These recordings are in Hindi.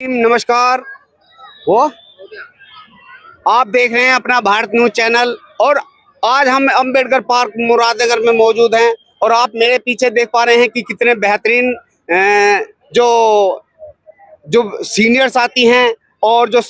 नमस्कार। वो आप देख रहे हैं अपना भारत न्यूज चैनल और आज हम अंबेडकर पार्क मुरादनगर में मौजूद हैं और आप मेरे पीछे देख पा रहे हैं कि कितने बेहतरीन जो जो सीनियर साथी हैं और जो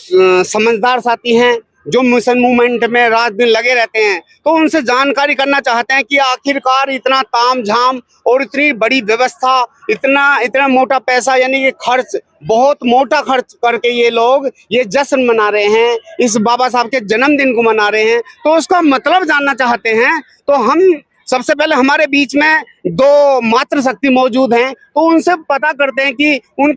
समझदार साथी हैं जो मिशन मूवमेंट में रात दिन लगे रहते हैं, तो उनसे जानकारी करना चाहते हैं कि आखिरकार इतना तामझाम और इतनी बड़ी व्यवस्था, इतना मोटा पैसा यानी कि खर्च, बहुत मोटा खर्च करके ये लोग ये जश्न मना रहे हैं, इस बाबा साहब के जन्मदिन को मना रहे हैं, तो उसका मतलब जानना चाहते हैं। तो हम सबसे पहले हमारे बीच में दो मातृशक्ति मौजूद हैं, तो उनसे पता करते हैं कि उन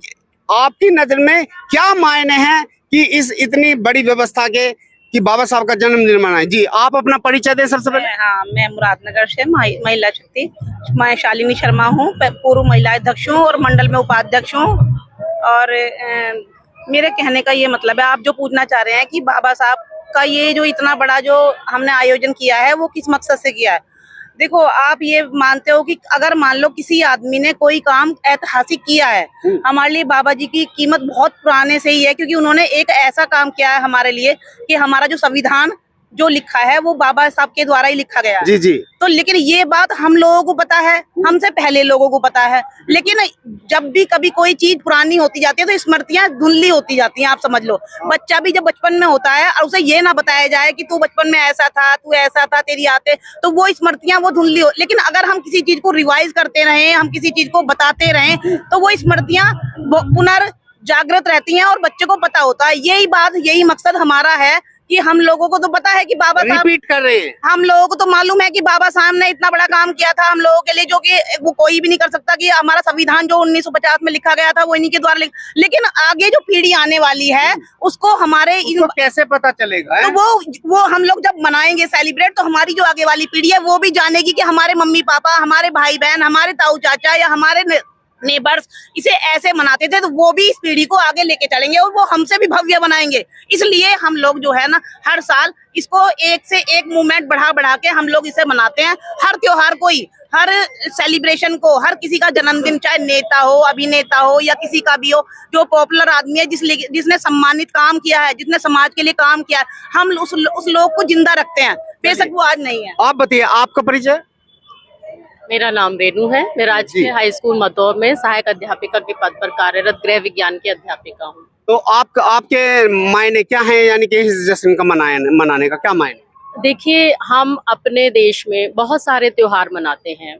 आपकी नजर में क्या मायने हैं कि इस इतनी बड़ी व्यवस्था के कि बाबा साहब का जन्मदिन मनाएं। जी, आप अपना परिचय दें सबसे पहले। हाँ, मैं मुरादनगर से महिला शक्ति, मैं शालिनी शर्मा हूँ, पूर्व महिला अध्यक्ष हूँ और मंडल में उपाध्यक्ष हूँ। और मेरे कहने का ये मतलब है, आप जो पूछना चाह रहे हैं कि बाबा साहब का ये जो इतना बड़ा जो हमने आयोजन किया है वो किस मकसद से किया है। देखो, आप ये मानते हो कि अगर मान लो किसी आदमी ने कोई काम ऐतिहासिक किया है, हमारे लिए बाबा जी की कीमत बहुत पुराने से ही है, क्योंकि उन्होंने एक ऐसा काम किया है हमारे लिए कि हमारा जो संविधान जो लिखा है वो बाबा साहब के द्वारा ही लिखा गया है। जी जी। तो लेकिन ये बात हम लोगों को पता है, हमसे पहले लोगों को पता है, लेकिन जब भी कभी कोई चीज पुरानी होती जाती है तो स्मृतियां धुंधली होती जाती हैं। आप समझ लो, बच्चा भी जब बचपन में होता है और उसे ये ना बताया जाए कि तू बचपन में ऐसा था, तू ऐसा था, तेरी आते, तो वो स्मृतियां वो धुंधली हो। लेकिन अगर हम किसी चीज को रिवाइज करते रहे, हम किसी चीज को बताते रहे, तो वो स्मृतियां पुनर्जागृत रहती हैं और बच्चे को पता होता है। यही बात, यही मकसद हमारा है कि हम लोगों को तो पता है कि बाबा साहब रिपीट कर रहे हैं, हम लोगों को तो मालूम है कि बाबा साहब ने इतना बड़ा काम किया था हम लोगों के लिए, जो कि वो कोई भी नहीं कर सकता। कि हमारा संविधान जो 1950 में लिखा गया था वो इन्हीं के द्वारा लेकिन आगे जो पीढ़ी आने वाली है उसको हमारे कैसे पता चलेगा? तो वो हम लोग जब मनाएंगे सेलिब्रेट, तो हमारी जो आगे वाली पीढ़ी है वो भी जानेगी कि हमारे मम्मी पापा, हमारे भाई बहन, हमारे ताऊ चाचा या हमारे नेबर्स इसे ऐसे मनाते थे, तो वो भी इस पीढ़ी को आगे लेके चलेंगे और वो हमसे भी भव्य बनाएंगे। इसलिए हम लोग जो है ना, हर साल इसको एक से एक मूवमेंट बढ़ा के हम लोग इसे मनाते हैं। हर त्योहार को ही, हर सेलिब्रेशन को, हर किसी का जन्मदिन, चाहे नेता हो, अभिनेता हो या किसी का भी हो, जो पॉपुलर आदमी है, जिसने सम्मानित काम किया है, जिसने समाज के लिए काम किया है, हम उस लोग को जिंदा रखते हैं, बेशक वो आज नहीं है। आप बताइए, आपका परिचय। मेरा नाम रेनू है। मैं राजकीय हाई स्कूल मदौर में सहायक अध्यापिका के पद पर कार्यरत गृह विज्ञान की अध्यापिका हूँ। तो आपके मायने क्या हैं, यानी कि इस जश्न का मनाने का क्या मायने? देखिए, हम अपने देश में बहुत सारे त्योहार मनाते हैं।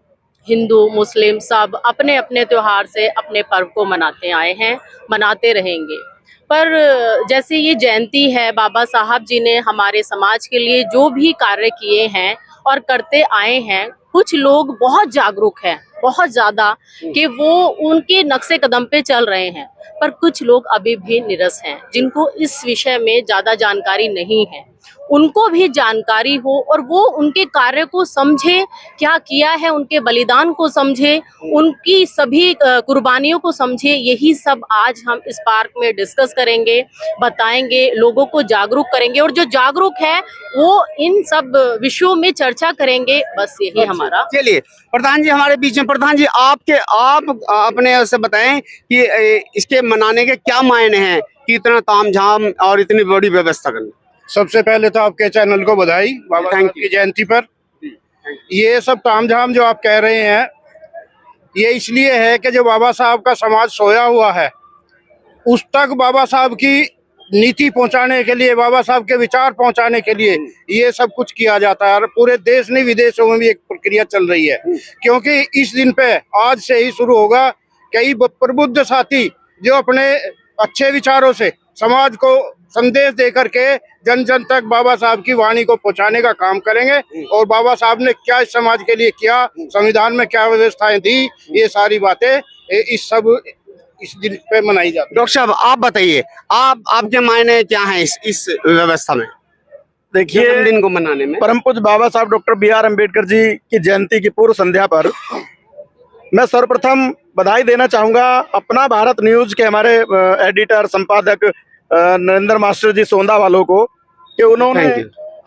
हिंदू मुस्लिम सब अपने अपने त्योहार से अपने पर्व को मनाते आए हैं, मनाते रहेंगे। पर जैसे ये जयंती है, बाबा साहब जी ने हमारे समाज के लिए जो भी कार्य किए हैं और करते आए हैं, कुछ लोग बहुत जागरूक हैं, बहुत ज्यादा, कि वो उनके नक्शे कदम पे चल रहे हैं, पर कुछ लोग अभी भी निरस हैं, जिनको इस विषय में ज्यादा जानकारी नहीं है। उनको भी जानकारी हो और वो उनके कार्य को समझे, क्या किया है, उनके बलिदान को समझे, उनकी सभी कुर्बानियों को समझे। यही सब आज हम इस पार्क में डिस्कस करेंगे, बताएंगे, लोगों को जागरूक करेंगे और जो जागरूक है वो इन सब विषयों में चर्चा करेंगे। बस यही हमारा। चलिए, प्रधान जी हमारे बीच में। प्रधान जी, आप अपने से बताएं कि इसके मनाने के क्या मायने हैं कि इतना तामझाम और इतनी बड़ी व्यवस्था करना। सबसे पहले तो आपके चैनल को बधाई बाबा साहब की जयंती पर। ये सब तामझाम जो आप कह रहे हैं, ये इसलिए है कि जो बाबा साहब का समाज सोया हुआ है, उस तक बाबा साहब की नीति पहुंचाने के लिए, बाबा साहब के विचार पहुंचाने के लिए ये सब कुछ किया जाता है। और पूरे देश नहीं, विदेशों में भी एक प्रक्रिया चल रही है, क्योंकि इस दिन पे आज से ही शुरू होगा। कई प्रबुद्ध साथी जो अपने अच्छे विचारों से समाज को संदेश दे करके जन जन तक बाबा साहब की वाणी को पहुंचाने का काम करेंगे। और बाबा साहब ने क्या इस समाज के लिए किया, संविधान में क्या व्यवस्थाएं दी, ये सारी बातें इस दिन पे मनाई जाती है। डॉक्टर साहब, आप बताइए, आपके मायने क्या हैं इस व्यवस्था में? देखिए, जन्मदिन को मनाने में परम पूज्य बाबा साहब डॉक्टर BR अम्बेडकर जी की जयंती की पूर्व संध्या पर मैं सर्वप्रथम बधाई देना चाहूंगा अपना भारत न्यूज के हमारे एडिटर संपादक नरेंद्र मास्टर जी सोंदा वालों को, कि उन्होंने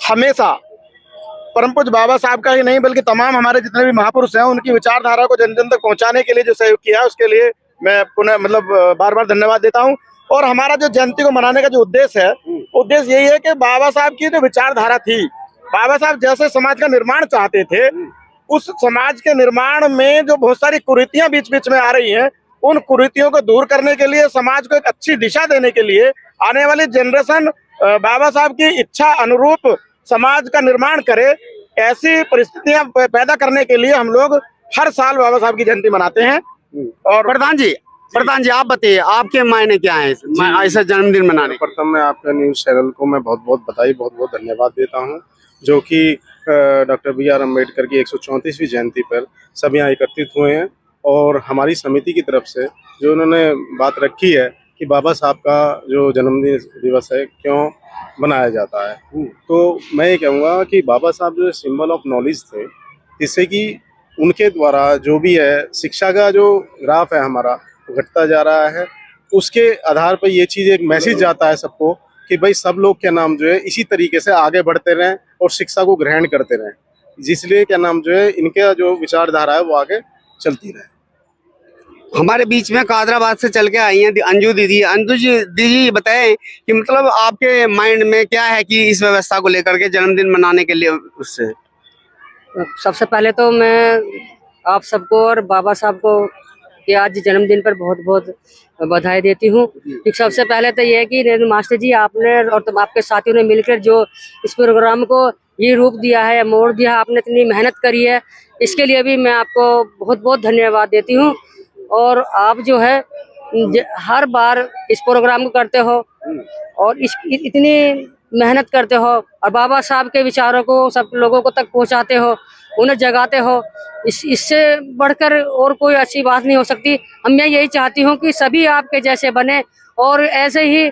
हमेशा परम पूज्य बाबा साहब का ही नहीं बल्कि तमाम हमारे जितने भी महापुरुष हैं उनकी विचारधारा को जन जन तक पहुंचाने के लिए जो सहयोग किया, उसके लिए मैं पुनः बार बार धन्यवाद देता हूं। और हमारा जो जयंती को मनाने का जो उद्देश्य है, उद्देश्य यही है कि बाबा साहब की जो विचारधारा थी, बाबा साहब जैसे समाज का निर्माण चाहते थे, उस समाज के निर्माण में जो बहुत सारी कुरीतियां बीच बीच में आ रही हैं, उन कुरीतियों को दूर करने के लिए, समाज को एक अच्छी दिशा देने के लिए, आने वाली जनरेशन बाबा साहब की इच्छा अनुरूप समाज का निर्माण करे, ऐसी परिस्थितियां पैदा करने के लिए हम लोग हर साल बाबा साहब की जयंती मनाते हैं। और प्रधान जी आप बताइए, आपके मायने क्या है ऐसा जन्मदिन मनाने? प्रथम मैं आपका न्यूज चैनल को मैं बहुत बहुत बधाई, बहुत बहुत धन्यवाद देता हूं, जो कि डॉक्टर BR अम्बेडकर की 134वीं जयंती पर सब यहाँ एकत्रित हुए हैं। और हमारी समिति की तरफ से जो उन्होंने बात रखी है कि बाबा साहब का जो जन्मदिन दिवस है क्यों बनाया जाता है, तो मैं ये कहूँगा कि बाबा साहब जो सिंबल ऑफ नॉलेज थे, जिससे कि उनके द्वारा जो भी है शिक्षा का जो ग्राफ है हमारा घटता जा रहा है, उसके आधार पर ये चीज़ एक मैसेज जाता है सबको कि भाई सब लोग क्या नाम जो है इसी तरीके से आगे बढ़ते रहें और शिक्षा को ग्रहण करते रहें, जिसलिए क्या नाम जो है इनका जो विचारधारा है वो आगे चलती रहे। हमारे बीच में कादराबाद से चल के आई हैं अंजू दीदी बताएं कि मतलब आपके माइंड में क्या है कि इस व्यवस्था को लेकर के जन्मदिन मनाने के लिए उससे। सबसे पहले तो मैं आप सबको और बाबा साहब को कि आज जन्मदिन पर बहुत बहुत बधाई देती हूँ। क्योंकि सबसे पहले तो ये है कि नरेंद्र मास्टर जी आपने और तुम आपके साथियों ने मिलकर जो इस प्रोग्राम को ये रूप दिया है, मोड़ दिया है, आपने इतनी मेहनत करी है, इसके लिए भी मैं आपको बहुत बहुत धन्यवाद देती हूँ। और आप जो है हर बार इस प्रोग्राम को करते हो और इतनी मेहनत करते हो और बाबा साहब के विचारों को सब लोगों को तक पहुंचाते हो, उन्हें जगाते हो। इससे बढ़कर और कोई अच्छी बात नहीं हो सकती। मैं यही चाहती हूं कि सभी आपके जैसे बने और ऐसे ही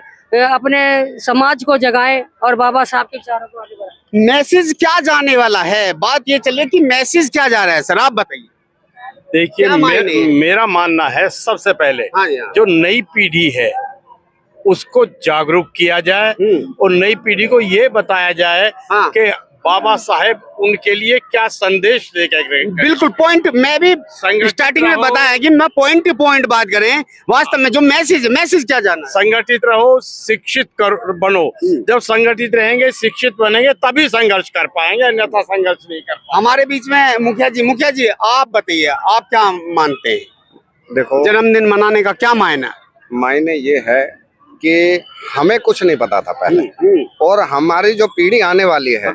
अपने समाज को जगाएं और बाबा साहब के विचारों को आगे बढ़ाएं। मैसेज क्या जाने वाला है, बात ये चलिए कि मैसेज क्या जा रहा है सर, आप बताइए। देखिए मेरा मानना है सबसे पहले जो नई पीढ़ी है उसको जागरूक किया जाए और नई पीढ़ी को ये बताया जाए कि बाबा साहेब उनके लिए क्या संदेश लेकर गए। बिल्कुल पॉइंट, मैं भी स्टार्टिंग में बताया कि मैं पॉइंट टू पॉइंट बात करें। वास्तव में जो मैसेज क्या जाना है, संगठित रहो, शिक्षित बनो। जब संगठित रहेंगे, शिक्षित बनेंगे, तभी संघर्ष कर पाएंगे, अन्यथा संघर्ष नहीं कर पाएंगे। हमारे बीच में मुखिया जी आप बताइए, आप क्या मानते हैं? देखो, जन्मदिन मनाने का क्या मायने ये है कि हमें कुछ नहीं पता था पहले, और हमारी जो पीढ़ी आने वाली है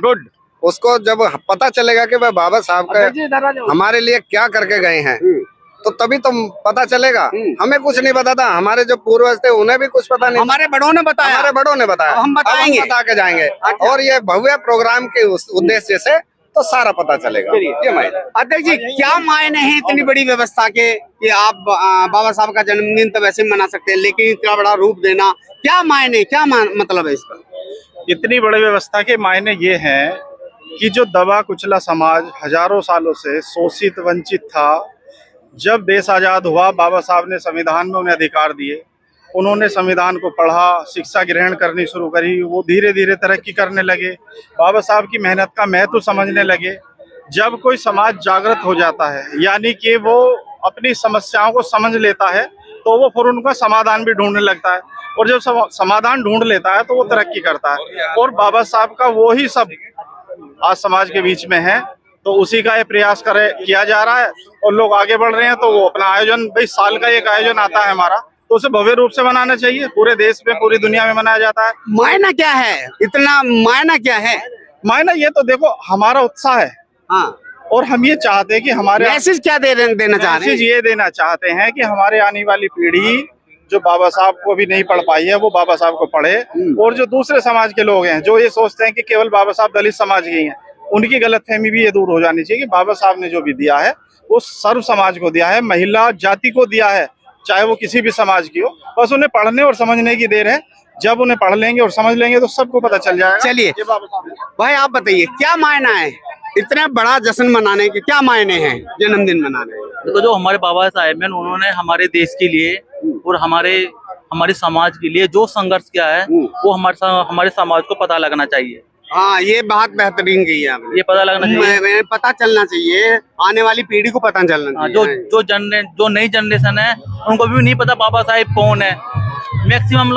उसको जब पता चलेगा कि भाई बाबा साहब का हमारे लिए क्या करके गए हैं, तो तभी तो पता चलेगा। हमें कुछ नहीं पता था, हमारे जो पूर्वज थे उन्हें भी कुछ पता नहीं, हमारे बड़ों ने बताया, हम बताएंगे, बता के जाएंगे। और ये भव्य प्रोग्राम के उद्देश्य से तो सारा पता चलेगा। ये मायने। अध्यक्ष जी, क्या मायने हैं इतनी बड़ी व्यवस्था के कि आप बाबा साहब का जन्मदिन तो वैसे मना सकते हैं, लेकिन इतना बड़ा रूप देना, क्या मायने, क्या मतलब है इसका? इतनी बड़ी व्यवस्था के मायने ये हैं कि जो दबा कुचला समाज हजारों सालों से शोषित वंचित था, जब देश आजाद हुआ बाबा साहब ने संविधान में उन्हें अधिकार दिए, उन्होंने संविधान को पढ़ा, शिक्षा ग्रहण करनी शुरू करी, वो धीरे धीरे तरक्की करने लगे, बाबा साहब की मेहनत का महत्व समझने लगे। जब कोई समाज जागृत हो जाता है, यानी कि वो अपनी समस्याओं को समझ लेता है, तो वो फिर उनका समाधान भी ढूंढने लगता है, और जब समाधान ढूंढ लेता है तो वो तरक्की करता है। और बाबा साहब का वो ही सब आज समाज के बीच में है, तो उसी का ये प्रयास किया जा रहा है और लोग आगे बढ़ रहे हैं। तो वो अपना आयोजन, भाई साल का एक आयोजन आता है हमारा, तो उसे भव्य रूप से मनाना चाहिए। पूरे देश में, पूरी दुनिया में मनाया जाता है। मायना क्या है, इतना मायना क्या है? मायना ये तो देखो, हमारा उत्साह है और हम ये चाहते हैं कि हमारे मैसेज क्या देना चाहते हैं? ये देना चाहते हैं कि हमारे आने वाली पीढ़ी जो बाबा साहब को भी नहीं पढ़ पाई है, वो बाबा साहब को पढ़े। और जो दूसरे समाज के लोग हैं जो ये सोचते हैं कि केवल बाबा साहब दलित समाज के ही हैं, उनकी गलतफहमी भी ये दूर हो जानी चाहिए कि बाबा साहब ने जो भी दिया है वो सर्व समाज को दिया है, महिला जाति को दिया है, चाहे वो किसी भी समाज की हो। बस उन्हें पढ़ने और समझने की देर है। जब उन्हें पढ़ लेंगे और समझ लेंगे तो सबको पता चल जाएगा। चलिए भाई, आप बताइए क्या मायना है इतना बड़ा जश्न मनाने के, क्या मायने हैं जन्मदिन मनाने? तो जो हमारे बाबा साहेब हैं, उन्होंने हमारे देश के लिए और हमारे समाज के लिए जो संघर्ष किया है, वो हमारे समाज को पता लगना चाहिए। हाँ, ये बात बेहतरीन कही है आपने। ये पता लगना चाहिए, पता चलना चाहिए, आने वाली पीढ़ी को पता चलना चाहिए। जो नई जनरेशन है उनको भी नहीं पता बाबा साहेब कौन है, मैक्सिमम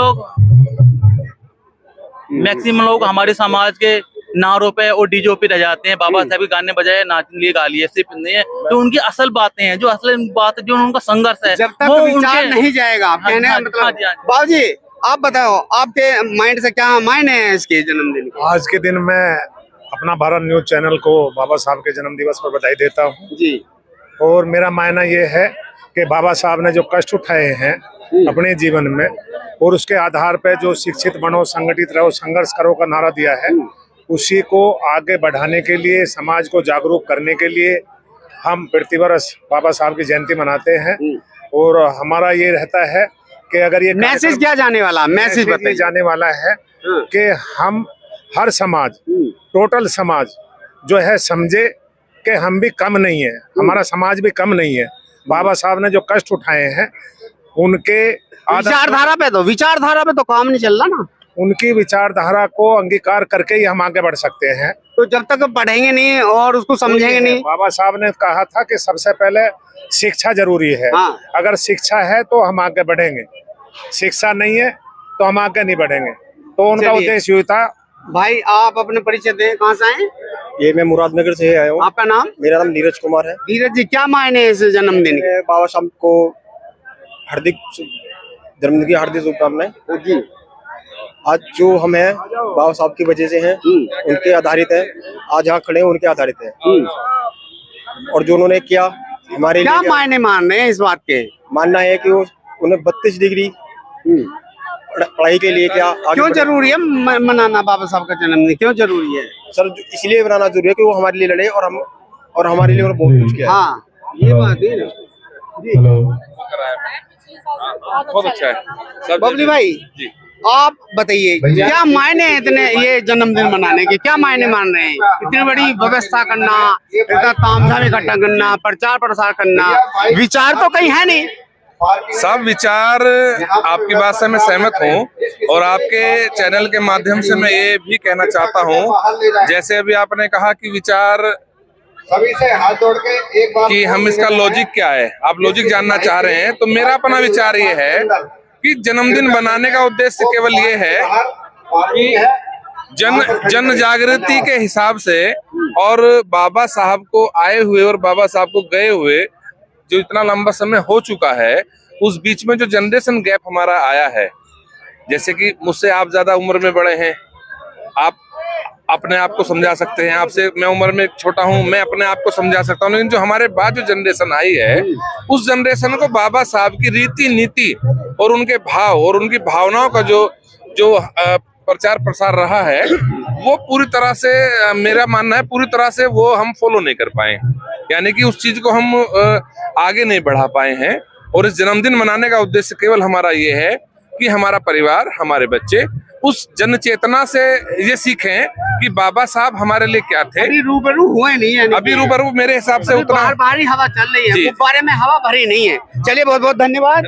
लोग हमारे समाज के नारों पे और डीजो पे रह जाते हैं। बाबा साहब के गाने बजाए नाचने लिए गा लिए, सिर्फ नहीं है। तो उनकी असल बातें हैं, जो असल बात जो उनका संघर्ष है, जब तक वो विचार उनके नहीं जाएगा, आप कहने का मतलब। बाबूजी आप बताओ, आपके माइंड से क्या मायने हैं इसके जन्मदिन के? आज के दिन मैं अपना भारत न्यूज चैनल को बाबा साहब के जन्म दिवस पर बधाई देता हूँ जी। और मेरा मायना ये है कि बाबा साहब ने जो कष्ट उठाए हैं अपने जीवन में, और उसके आधार पर जो शिक्षित बनो, संगठित रहो, संघर्ष करो का नारा दिया है, उसी को आगे बढ़ाने के लिए, समाज को जागरूक करने के लिए हम प्रतिवर्ष बाबा साहब की जयंती मनाते हैं। और हमारा ये रहता है कि अगर ये मैसेज क्या जाने वाला, मैसेज ये जाने वाला है कि हम हर समाज, टोटल समाज जो है समझे कि हम भी कम नहीं है, हमारा समाज भी कम नहीं है। बाबा साहब ने जो कष्ट उठाए हैं उनके विचारधारा पे तो काम नहीं चल रहा ना, उनकी विचारधारा को अंगीकार करके ही हम आगे बढ़ सकते हैं। तो जब तक पढ़ेंगे नहीं और उसको समझेंगे नहीं। बाबा साहब ने कहा था कि सबसे पहले शिक्षा जरूरी है। हाँ। अगर शिक्षा है तो हम आगे बढ़ेंगे, शिक्षा नहीं है तो हम आगे नहीं बढ़ेंगे। तो उनका उद्देश्य हुआ था। भाई आप अपने परिचय दें, कहाँ से आए? ये मैं मुरादनगर से आया हूँ। आपका नाम? मेरा नाम नीरज कुमार है। नीरज जी, क्या मायने इस जन्मदिन के? बाबा साहब को हार्दिक जन्मदिन की हार्दिक शुभकामनाएं जी। आज जो हम हैं बाबा साहब की वजह से हैं, उनके आधारित है। आज यहाँ खड़े हैं उनके आधारित है। और जो उन्होंने किया हमारे क्या मायने मान रहे हैं इस बात के? मानना है कि उन्हें 32 डिग्री पढ़ाई के लिए क्या क्यों जरूरी है मनाना बाबा साहब का जन्मदिन? क्यों जरूरी है सर? इसलिए मनाना जरूरी है कि वो हमारे लिए लड़े और हमारे लिए बहुत कुछ किया। हाँ, ये बात है। बहुत अच्छा है। बबली भाई जी, आप बताइए क्या मायने हैं इतने ये जन्मदिन मनाने के? क्या मायने मान रहे हैं? इतनी बड़ी व्यवस्था करना, इतना तामझाम इकट्ठा करना, प्रचार प्रसार करना, विचार तो कहीं है नहीं। सब विचार आपकी बात से मैं सहमत हूँ और आपके चैनल के माध्यम से मैं ये भी कहना चाहता हूँ, जैसे अभी आपने कहा कि विचार सभी से हाथ जोड़ के एक बार कि हम इसका लॉजिक क्या है, आप लॉजिक जानना चाह रहे हैं, तो मेरा अपना विचार ये है कि जन्मदिन बनाने का उद्देश्य केवल ये है कि जन जागृति के हिसाब से और बाबा साहब को आए हुए और बाबा साहब को गए हुए जो इतना लंबा समय हो चुका है, उस बीच में जो जनरेशन गैप हमारा आया है, जैसे कि मुझसे आप ज्यादा उम्र में बड़े हैं, आप अपने आप को समझा सकते हैं, आपसे मैं उम्र में छोटा हूं, मैं अपने आप को समझा सकता हूं, लेकिन जो हमारे बाद जो जनरेशन आई है, उस जनरेशन को बाबा साहब की रीति नीति और उनके भाव और उनकी भावनाओं का जो प्रचार प्रसार रहा है, वो पूरी तरह से, मेरा मानना है पूरी तरह से वो हम फॉलो नहीं कर पाए, यानी कि उस चीज को हम आगे नहीं बढ़ा पाए हैं। और इस जन्मदिन मनाने का उद्देश्य केवल हमारा ये है कि हमारा परिवार, हमारे बच्चे उस जन चेतना से ये सीखें कि बाबा साहब हमारे लिए क्या थे। अभी रूबरू हुए नहीं है, अभी रूबरू मेरे हिसाब से उतना बाहरी हवा चल रही है, गुब्बारे में हवा भरी नहीं है। चलिए बहुत बहुत धन्यवाद।